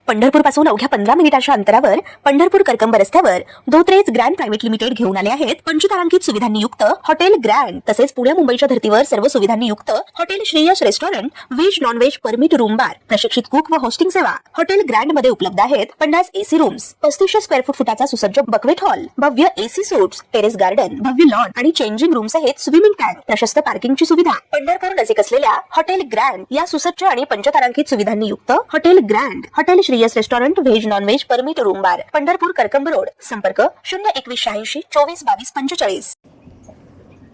पंढरपूर पासून अवघ्या 15 मिनिटांच्या अंतरावर पंढरपूर करकंब रस्त्यावर धोत्रेज ग्रँड प्रायव्हेट लिमिटेड घेऊन आले आहेत पंचतारांकित सुविधांनी युक्त हॉटेल ग्रँड। तसेच पुणे मुंबईच्या धर्तीवर सर्व सुविधांनी युक्त hotel Shreyas restaurant, veg non veg permit room बार, प्रशिक्षित कुक व होस्टिंग सेवा। हॉटेल ग्रँड मध्ये उपलब्ध आहेत 50 एसी रूम्स, 3500 स्क्वेअर फुटाचा सुसज्ज बकवेट हॉल, भव्य एसी सूट्स, टेरेस गार्डन, भव्य लॉन आणि चेंजिंग रूम सहित स्विमिंग टँक, प्रशस्त पार्किंगची सुविधा। पंढरपूर नजीक असलेल्या हॉटेल ग्रँड या सुसज्ज आणि पंचतारांकित सुविधांनी युक्त hotel grand, hotel Shreyas restaurant, veg non veg permit room बार, पंढरपूर करकंब रोड। संपर्क 0180 24 22 45।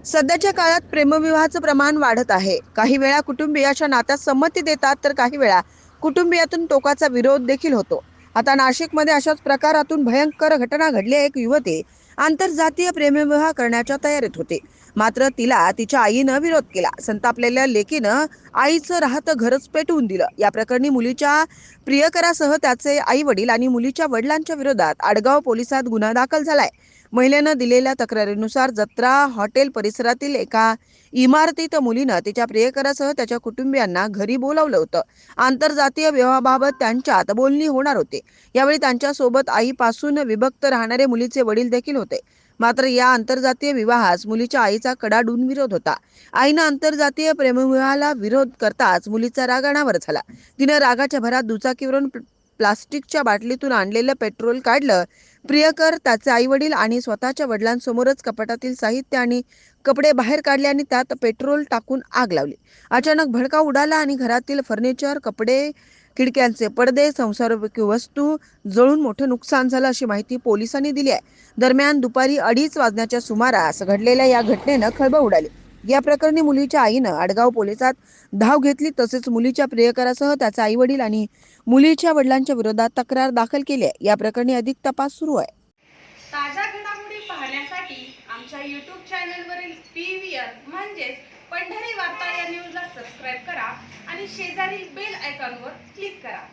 सध्याच्या काळात प्रेमविवाहाचं प्रमाण वाढत आहे। काही वेळा कुटुंबियाच्या नात्यात संमती देतात, तर काही वेळा कुटुंबियातून टोकाचा विरोध देखील होतो। आता नाशिकमध्ये अशाच प्रकारातून भयंकर घटना घडली। एक युवती आंतरजातीय प्रेमविवाह करण्याच्या तयारीत होती, मात्र तिला तिच्या आईनं विरोध केला। संतापलेल्या लेकीनं आईचं राहतं घरच पेटवून दिलं। या प्रकरणी मुलीच्या प्रियकरासह त्याचे आई वडील आणि मुलीच्या वडिलांच्या विरोधात आडगाव पोलिसात गुन्हा दाखल झालाय। महिलेनं दिलेल्या तक्रारीनुसार जत्रा हॉटेल परिसरातील एका इमारतीत मुलीनं तिच्या प्रियकरासह त्याच्या कुटुंबियांना घरी बोलावलं होतं। आंतरजातीय विवाहाबाबत त्यांच्यात बोलणी होणार होते। यावेळी त्यांच्या सोबत आईपासून विभक्त राहणारे मुलीचे वडील देखील होते, मात्र या आंतरजातीय विवाहास मुलीच्या आईचा कडाडून विरोध होता। आईनं आंतरजातीय प्रेमविवाहाला विरोध करताच मुलीचा राग अनावर झाला। तिनं रागाच्या भरात दुचाकीवरून प्लास्टिकच्या बाटलीतून आणलेलं पेट्रोल काढलं। प्रियकर, त्याचे आई वडील आणि स्वतःच्या वडिलांसमोरच कपाटातील साहित्य आणि कपडे बाहेर काढले आणि त्यात पेट्रोल टाकून आग लावली। अचानक भडका उडाला आणि घरातील फर्निचर, कपडे, खिडक्यांचे पडदे, संसारोपयोगी वस्तू जळून मोठं नुकसान झालं, अशी माहिती पोलिसांनी दिली आहे। दरम्यान दुपारी 2:30 वाजण्याच्या सुमारास घडलेल्या या घटनेनं खळबळ उडाली। या प्रकरणी मुलीच्या आईनं आडगाव पोलिसात धाव घेतली, तसेच मुलीच्या प्रियकरासह त्याचे आई वडील आणि मुलीच्या वडिलांच्या विरोधात तक्रार दाखल केली आहे। या प्रकरणी अधिक तपास सुरू आहे। ताज्या घडामोडी पाहण्यासाठी आमच्या YouTube चॅनलवरील PVR म्हणजेच पंढरी वार्ता या न्यूजला सबस्क्राईब करा आणि शेजारील बेल आयकॉनवर क्लिक करा।